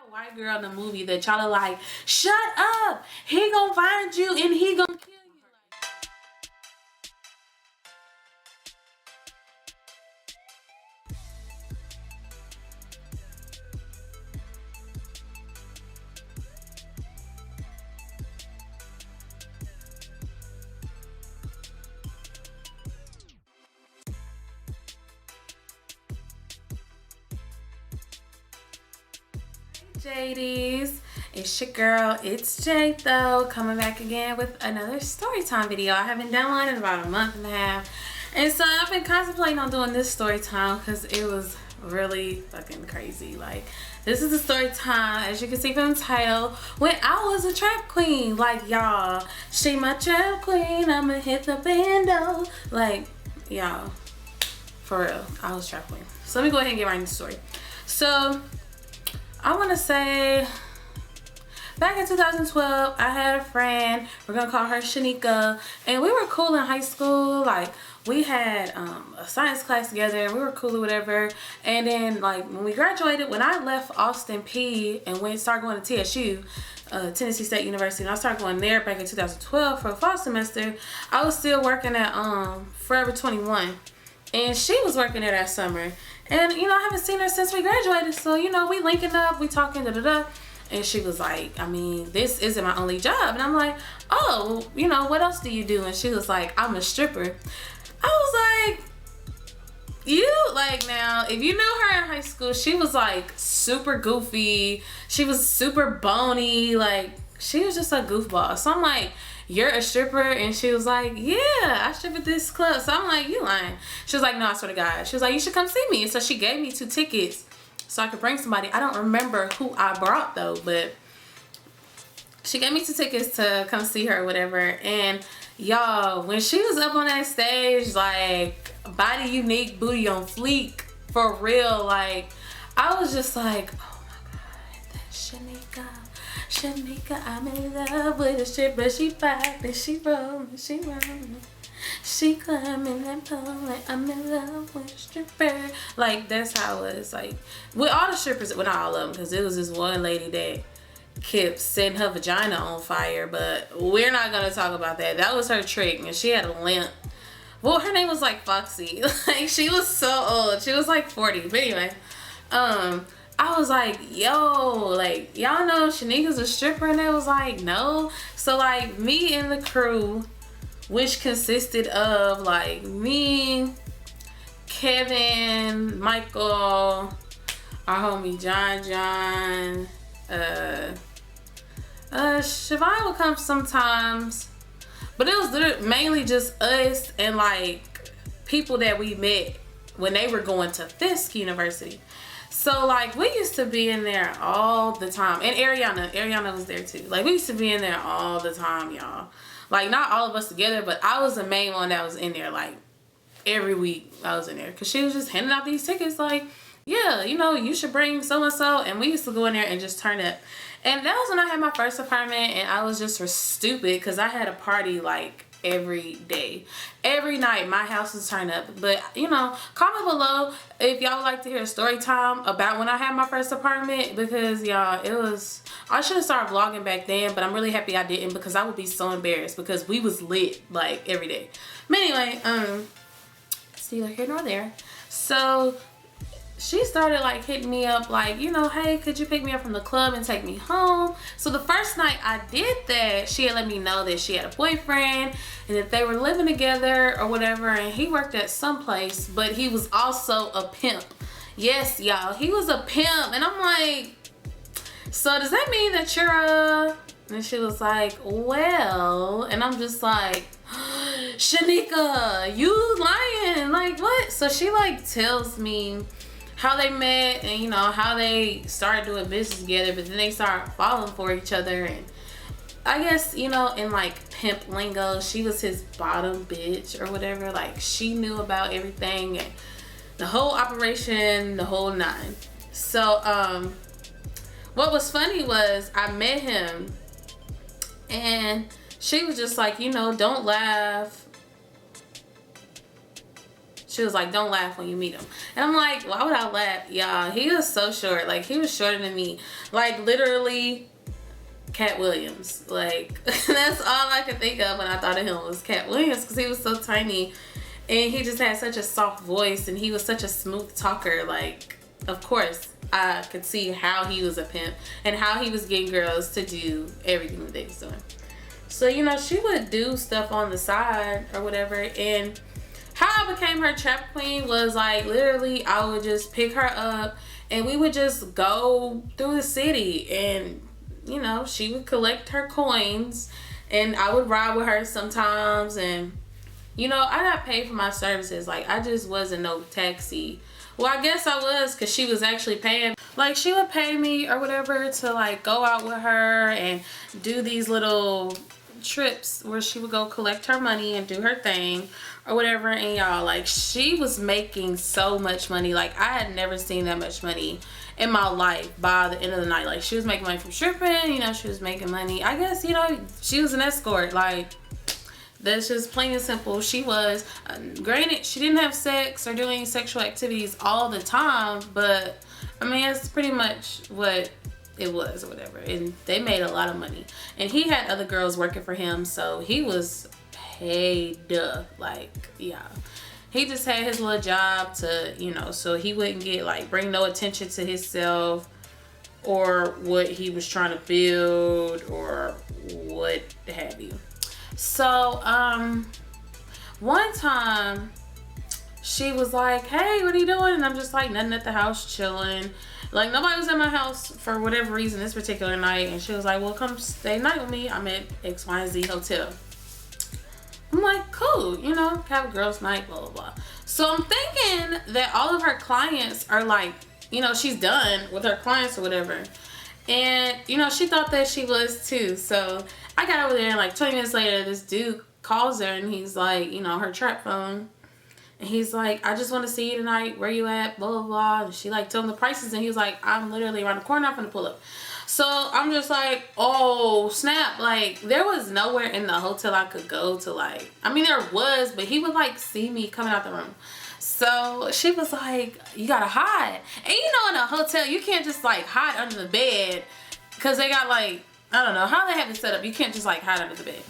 White girl in the movie that y'all are like, shut up, he gonna find you and he gonna kill you. JDs, it's your girl, it's Jade though, coming back again with another story time video. I haven't done one in about a month and a half, and so I've been contemplating on doing this story time because it was really fucking crazy. Like, this is the story time, as you can see from the title, when I was a trap queen. Like, y'all, she my trap queen, I'ma hit the bando. Like, y'all, for real, I was a trap queen. So let me go ahead and get right into the story. So I want to say back in 2012, I had a friend, we're gonna call her Shanika, and we were cool in high school. Like, we had a science class together and we were cool or whatever. And then, like, when we graduated, when I left Austin P and started going to TSU, Tennessee State University, and I started going there back in 2012 for a fall semester, I was still working at Forever 21, and she was working there that summer. And, you know, I haven't seen her since we graduated. So, you know, we linking up, we talking, da-da-da. And she was like, I mean, this isn't my only job. And I'm like, oh, you know, what else do you do? And she was like, I'm a stripper. I was like, you, like, now, if you knew her in high school, she was, like, super goofy. She was super bony. Like, she was just a goofball. So I'm like, you're a stripper? And she was like, yeah, I strip at this club. So I'm like, you lying. She was like, no, I swear to God. She was like, you should come see me. And so she gave me 2 tickets so I could bring somebody. I don't remember who I brought though, but she gave me 2 tickets to come see her or whatever. And y'all, when she was up on that stage, like, body unique, booty on fleek, for real, like, I was just like, oh my God, that's Shanika, I'm in love with a stripper. She pop and she roll and she roll. She climbing that pole like I'm in love with a stripper. Like, that's how it was. Like, with all the strippers, well, not all of them, because it was this one lady that kept setting her vagina on fire, but we're not gonna talk about that. That was her trick, and she had a limp. Well, her name was like Foxy. Like, she was so old. She was like 40. But anyway, I was like, yo, like, y'all know Shanika's a stripper? And they was like, no. So, like, me and the crew, which consisted of, like, me, Kevin, Michael, our homie John, Siobhan would come sometimes, but it was mainly just us and, like, people that we met when they were going to Fisk University. So, like, we used to be in there all the time. And Ariana was there too. Like, we used to be in there all the time, y'all. Like, not all of us together, but I was the main one that was in there, like, every week I was in there. Because she was just handing out these tickets, like, yeah, you know, you should bring so-and-so. And we used to go in there and just turn up. And that was when I had my first apartment, and I was just stupid because I had a party, like, every day. Every night my house was turned up. But, you know, comment below if y'all would like to hear a story time about when I had my first apartment, because y'all, it was, I should have started vlogging back then, but I'm really happy I didn't, because I would be so embarrassed because we was lit like every day. But anyway, see, like, here nor there. So she started, like, hitting me up, like, you know, hey, could you pick me up from the club and take me home? So the first night I did that, she had let me know that she had a boyfriend and that they were living together or whatever, and he worked at some place, but he was also a pimp. Yes, y'all, he was a pimp. And I'm like, so does that mean that you're and she was like, well, and I'm just like, Shanika, you lying, like, what? So she, like, tells me how they met and, you know, how they started doing business together, but then they started falling for each other. And I guess, you know, in, like, pimp lingo, she was his bottom bitch or whatever. Like, she knew about everything and the whole operation, the whole 9. So what was funny was I met him and she was just like, you know, don't laugh. She was like, don't laugh when you meet him. And I'm like, why would I laugh? Yeah, he was so short. Like, he was shorter than me. Like, literally Cat Williams. Like, that's all I could think of when I thought of him was Cat Williams, because he was so tiny. And he just had such a soft voice, and he was such a smooth talker. Like, of course, I could see how he was a pimp and how he was getting girls to do everything that they was doing. So, you know, she would do stuff on the side or whatever. And how I became her trap queen was like, literally, I would just pick her up and we would just go through the city. And, you know, she would collect her coins and I would ride with her sometimes. And, you know, I got paid for my services. Like, I just wasn't no taxi. Well, I guess I was, because she was actually paying. Like, she would pay me or whatever to, like, go out with her and do these little trips where she would go collect her money and do her thing or whatever. And y'all, like, she was making so much money. Like, I had never seen that much money in my life by the end of the night. Like, she was making money from stripping, you know, she was making money. I guess, you know, she was an escort. Like, that's just plain and simple. She was, granted, she didn't have sex or do any sexual activities all the time, but I mean, it's pretty much what it was or whatever. And they made a lot of money. And he had other girls working for him, so he was paid. Like, yeah. He just had his little job to, you know, so he wouldn't get, like, bring no attention to himself or what he was trying to build or what have you. So, one time she was like, hey, what are you doing? And I'm just like, nothing, at the house, chilling. Like, nobody was at my house for whatever reason this particular night. And she was like, well, come stay night with me. I'm at X, Y, and Z hotel. I'm like, cool, you know, have a girls' night, blah, blah, blah. So I'm thinking that all of her clients are like, you know, she's done with her clients or whatever. And, you know, she thought that she was too. So I got over there and like 20 minutes later, this dude calls her and he's like, you know, her trap phone. And he's like, I just want to see you tonight. Where you at? Blah, blah, blah. And she like told him the prices and he was like, I'm literally around the corner. I'm gonna pull up. So I'm just like, oh, snap. Like, there was nowhere in the hotel I could go to, like, I mean, there was, but he would like see me coming out the room. So she was like, you gotta hide. And you know, in a hotel, you can't just like hide under the bed because they got like, I don't know how they have it set up. You can't just like hide under the bed.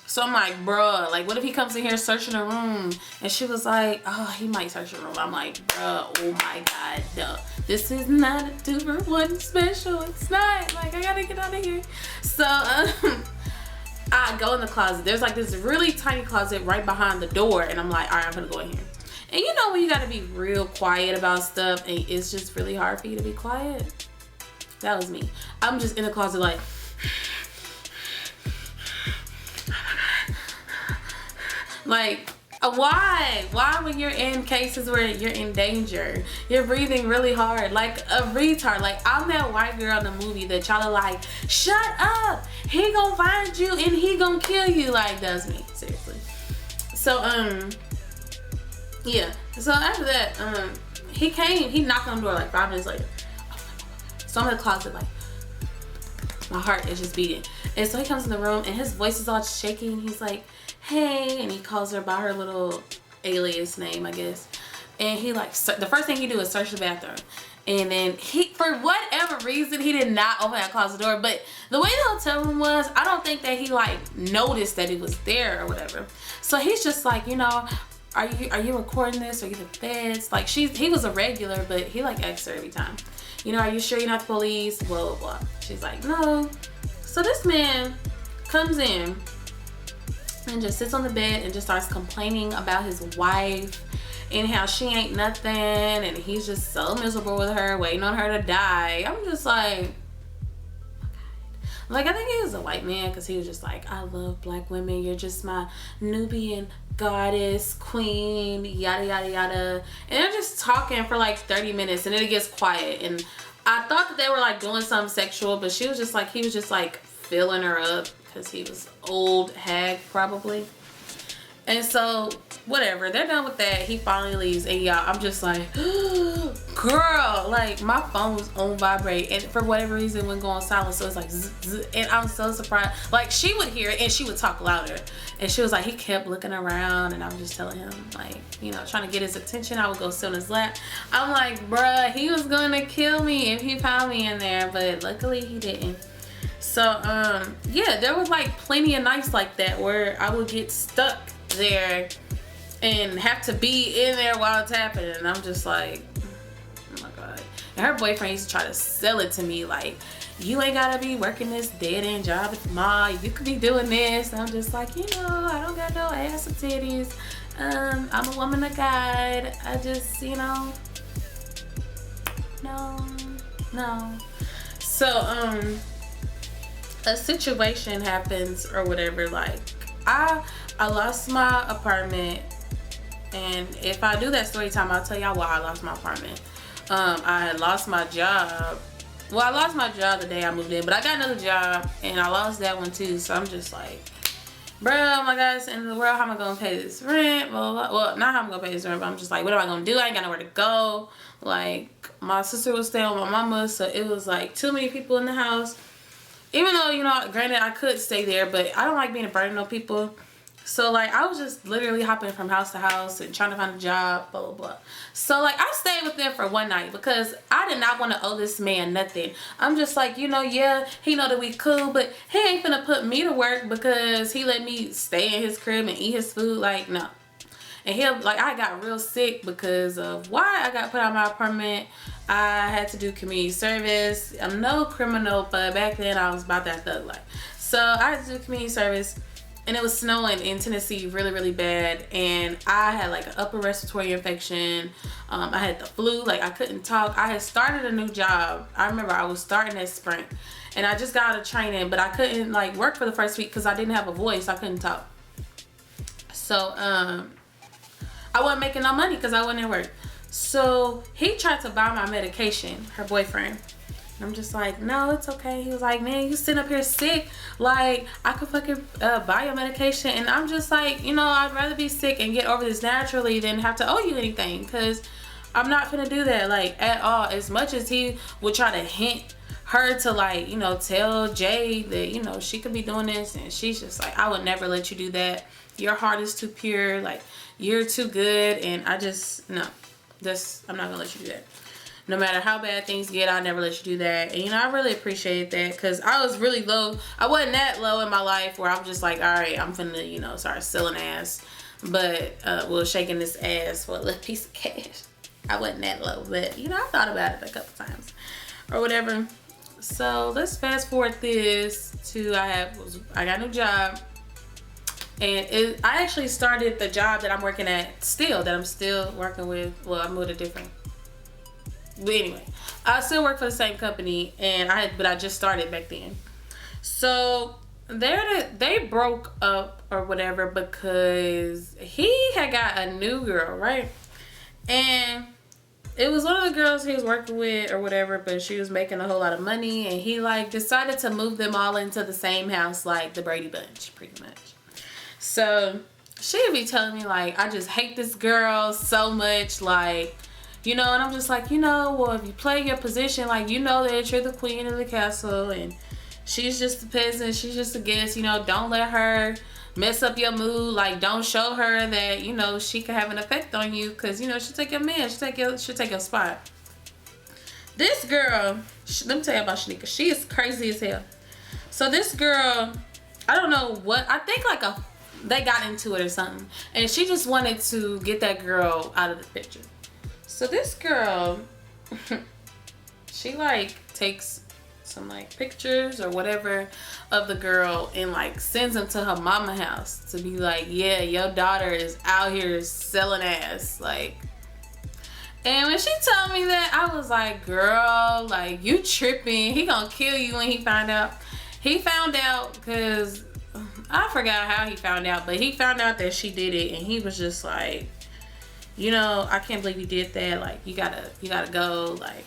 So I'm like, bruh, like, what if he comes in here searching a room? And she was like, oh, he might search a room. I'm like, bruh, oh my God, no. This is not a 2-for-1 special. It's not. Like, I gotta get out of here. So, I go in the closet. There's like this really tiny closet right behind the door. And I'm like, all right, I'm gonna go in here. And you know when you gotta be real quiet about stuff and it's just really hard for you to be quiet? That was me. I'm just in the closet like, like, why? Why when you're in cases where you're in danger? You're breathing really hard, like a retard. Like, I'm that white girl in the movie that y'all are like, shut up! He gonna find you and he gonna kill you. Like, that's me, seriously. So, yeah. So after that, he came, he knocked on the door like 5 minutes later. So I'm in the closet like, my heart is just beating. And so he comes in the room and his voice is all shaky and he's like, hey, and he calls her by her little alias name, I guess. And he like, the first thing he do is search the bathroom. And then he, for whatever reason, he did not open that closet door. But the way the hotel room was, I don't think that he like noticed that it was there or whatever. So he's just like, you know, are you recording this? Are you the feds? Like, he was a regular, but he like asked her every time, you know, are you sure you're not the police? Blah, blah, blah. She's like, no. So this man comes in and just sits on the bed and just starts complaining about his wife and how she ain't nothing and he's just so miserable with her, waiting on her to die. I'm just like, I think he was a white man because he was just like, I love black women, you're just my Nubian goddess, queen, yada yada yada. And they're just talking for like 30 minutes and then it gets quiet. And I thought that they were like doing something sexual, but she was just like, he was just like filling her up because he was old hag probably. And so, whatever, they're done with that. He finally leaves, and y'all, I'm just like, girl, like my phone was on vibrate, and for whatever reason, wouldn't go on silent. So it's like, zzz, zzz, and I'm so surprised. Like she would hear it, and she would talk louder. And she was like, he kept looking around, and I was just telling him, like, you know, trying to get his attention. I would go sit on his lap. I'm like, bruh, he was gonna kill me if he found me in there, but luckily he didn't. So, yeah, there was like plenty of nights like that where I would get stuck there and have to be in there while it's happening, and I'm just like, oh my god. And her boyfriend used to try to sell it to me like, you ain't gotta be working this dead-end job at the mall, you could be doing this. And I'm just like, you know, I don't got no ass or titties, I'm a woman of God, I just, you know, no. So a situation happens or whatever, like I lost my apartment, and if I do that story time, I'll tell y'all why I lost my apartment. I had lost my job. Well, I lost my job the day I moved in, but I got another job, and I lost that one too. So I'm just like, bro, oh my God, it's the end of the world. How am I gonna pay this rent? Blah, blah, blah. Well, not how I'm gonna pay this rent, but I'm just like, what am I gonna do? I ain't got nowhere to go. Like, my sister was staying with my mama, so it was like too many people in the house. Even though, you know, granted, I could stay there, but I don't like being a burden on people. So, like, I was just literally hopping from house to house and trying to find a job, blah, blah, blah. So, like, I stayed with them for one night because I did not want to owe this man nothing. I'm just like, you know, yeah, he know that we cool, but he ain't finna put me to work because he let me stay in his crib and eat his food. Like, no. And he'll, like, I got real sick because of why I got put out of my apartment. I had to do community service. I'm no criminal, but back then I was about that thug life. So I had to do community service, and it was snowing in Tennessee really, really bad. And I had like an upper respiratory infection. I had the flu, like I couldn't talk. I had started a new job. I remember I was starting at Sprint, and I just got out of training, but I couldn't like work for the first week because I didn't have a voice. I couldn't talk. So, I wasn't making no money because I wasn't at work. So he tried to buy my medication, her boyfriend. And I'm just like, no, it's okay. He was like, man, you sitting up here sick. Like, I could fucking buy your medication. And I'm just like, you know, I'd rather be sick and get over this naturally than have to owe you anything. Because I'm not gonna do that, like, at all. As much as he would try to hint her to, like, you know, tell Jay that, you know, she could be doing this. And she's just like, I would never let you do that. Your heart is too pure. Like, you're too good. And I just, no. I'm not gonna let you do that. No matter how bad things get, I'll never let you do that. And, you know, I really appreciate that because I was really low. I wasn't that low in my life where I'm just like, all right, I'm finna, you know, start selling ass. But, well, shaking this ass for a little piece of cash. I wasn't that low. But, you know, I thought about it a couple times or whatever. So, let's fast forward this to I got a new job. And I actually started the job that I'm working at still, that I'm still working with. Well, I'm with a different. But anyway, I still work for the same company, but I just started back then. So they broke up or whatever because he had got a new girl, right? And it was one of the girls he was working with or whatever, but she was making a whole lot of money, and he like decided to move them all into the same house, like the Brady Bunch, pretty much. So she'd be telling me like, I just hate this girl so much, like, you know, and I'm just like, you know, well, if you play your position, like, you know that you're the queen of the castle and she's just a peasant, she's just a guest, you know, don't let her mess up your mood. Like, don't show her that, you know, she can have an effect on you because, you know, she'll take your man, she'll take your spot. This girl, let me tell you about Shanika. She is crazy as hell. So this girl, I don't know what, I think like they got into it or something, and she just wanted to get that girl out of the picture. So this girl, she like takes some like pictures or whatever of the girl and like sends them to her mama house to be like, yeah, your daughter is out here selling ass, like. And when she told me that, I was like, girl, like, you tripping. He gonna kill you when he find out. He found out because I forgot how he found out, but he found out that she did it, and he was just like, you know, I can't believe you did that. Like, you gotta go. Like,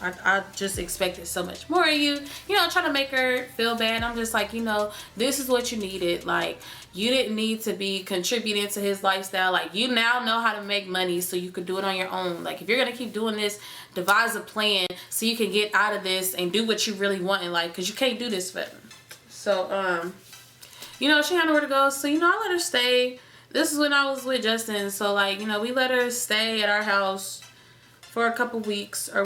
I just expected so much more of you. You know, trying to make her feel bad. I'm just like, you know, this is what you needed. Like, you didn't need to be contributing to his lifestyle. Like, you now know how to make money so you could do it on your own. Like, if you're gonna keep doing this, devise a plan so you can get out of this and do what you really want in life, because you can't do this forever. So you know, she had nowhere to go, so you know, I let her stay. This is when I was with Justin, so like, you know, we let her stay at our house for a couple weeks. Or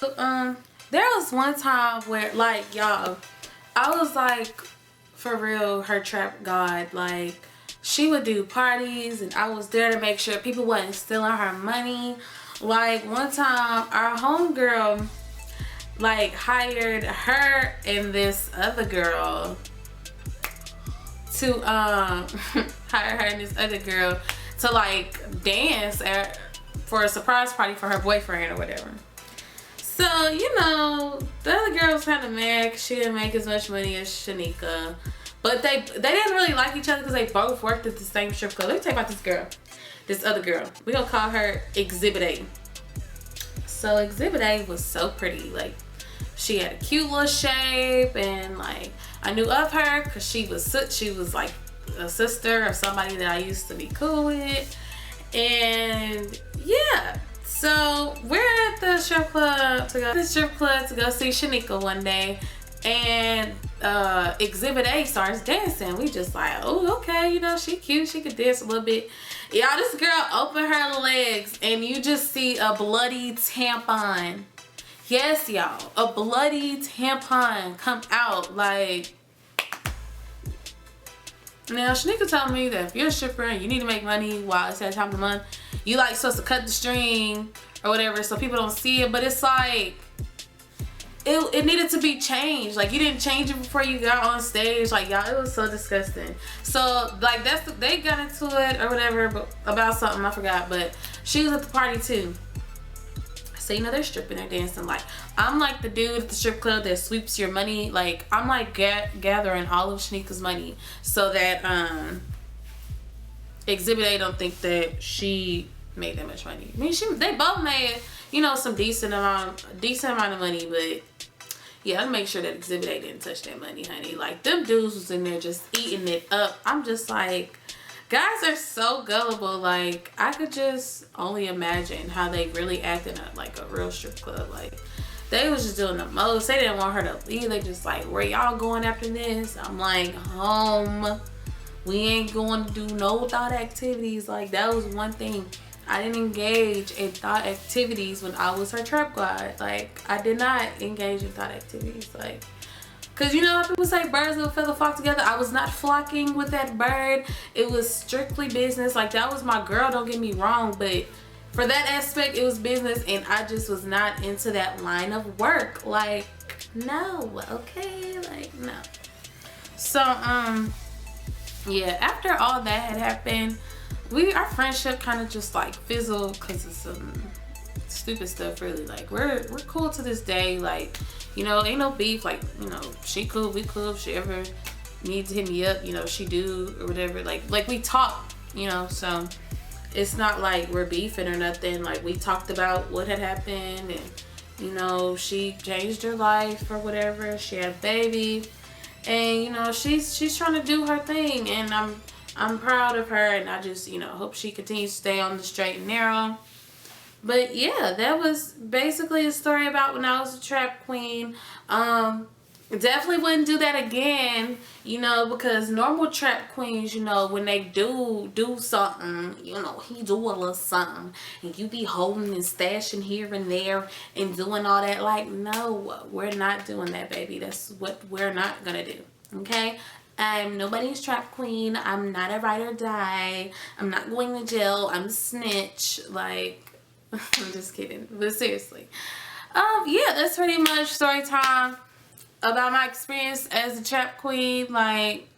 there was one time where, like, y'all, I was like, for real, her trap god. Like, she would do parties and I was there to make sure people wasn't stealing her money. Like, one time our homegirl like hired her and this other girl to hire her and this other girl to like dance for a surprise party for her boyfriend or whatever. So, you know, the other girl was kind of mad 'cause she didn't make as much money as Shanika. But they didn't really like each other because they both worked at the same strip club. Let me tell you about this girl. This other girl. We're going to call her Exhibit A. So Exhibit A was so pretty. Like, she had a cute little shape, and like, I knew of her because she was like a sister of somebody that I used to be cool with. And yeah, so we're at the strip club to go see Shanika one day, and Exhibit A starts dancing. We just like, oh, okay, you know, she cute, she could dance a little bit. Y'all, this girl opened her legs and you just see a bloody tampon. Yes, y'all, a bloody tampon come out. Like, now Shanika told me that if you're a stripper and you need to make money while it's that time of the month, you like supposed to cut the string or whatever so people don't see it. But it's like, it needed to be changed. Like, you didn't change it before you got on stage. Like, y'all, it was so disgusting. So like, they got into it or whatever, but about something I forgot. But she was at the party too. So, you know, they're stripping, they're dancing. Like, I'm like the dude at the strip club that sweeps your money. Like, I'm like gathering all of Shanika's money so that Exhibit A don't think that she made that much money. I mean, they both made, you know, some decent amount of money, but yeah, I'll make sure that Exhibit A didn't touch that money, honey. Like, them dudes was in there just eating it up. I'm just like, guys are so gullible. Like, I could just only imagine how they really acting at like a real strip club. Like, they was just doing the most. They didn't want her to leave. They just like, where y'all going after this? I'm like, home. We ain't going to do no thought activities. Like, that was one thing. I didn't engage in thought activities when I was her trap god. Like, I did not engage in thought activities. Like, because you know how people say birds of a feather flock together? I was not flocking with that bird. It was strictly business. Like, that was my girl, don't get me wrong. But for that aspect, it was business. And I just was not into that line of work. Like, no. Okay? Like, no. So, yeah. After all that had happened, our friendship kind of just like fizzled because of some stupid stuff, really. Like, we're cool to this day. Like, you know, ain't no beef. Like, you know, she cool, we cool. If she ever needs to hit me up, you know, she do or whatever. Like we talk, you know, so it's not like we're beefing or nothing. Like, we talked about what had happened, and you know, she changed her life or whatever. She had a baby, and you know, she's trying to do her thing, and I'm proud of her, and I just, you know, hope she continues to stay on the straight and narrow. But yeah, that was basically a story about when I was a trap queen. Definitely wouldn't do that again, you know, because normal trap queens, you know, when they do something, you know, he do a little something, and you be holding and stashing here and there and doing all that. Like, no, we're not doing that, baby. That's what we're not gonna do, okay? I'm nobody's trap queen. I'm not a ride or die. I'm not going to jail. I'm a snitch. Like, I'm just kidding. But seriously. Yeah, that's pretty much story time about my experience as a trap queen. Like,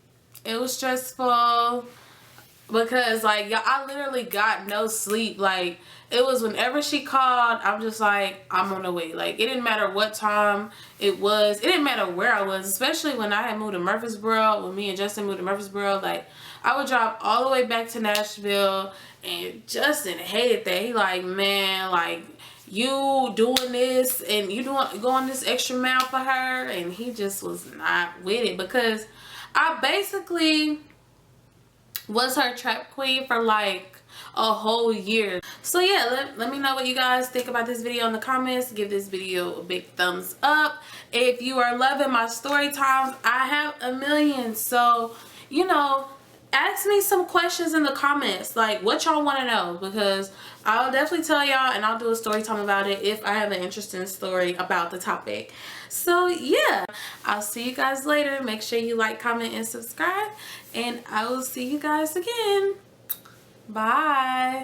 it was stressful because, like, y'all, I literally got no sleep. Like, it was whenever she called, I'm just like, I'm on the way. Like, it didn't matter what time it was. It didn't matter where I was, especially when I had moved to Murfreesboro, when me and Justin moved to Murfreesboro. Like, I would drive all the way back to Nashville, and Justin hated that. He like, man, like, you doing this and you going this extra mile for her, and he just was not with it, because I basically was her trap queen for like a whole year. So yeah, let me know what you guys think about this video in the comments. Give this video a big thumbs up. If you are loving my story times, I have a million, so you know, ask me some questions in the comments, like what y'all want to know, because I'll definitely tell y'all, and I'll do a story time about it if I have an interesting story about the topic. So yeah, I'll see you guys later. Make sure you like, comment, and subscribe, and I will see you guys again. Bye.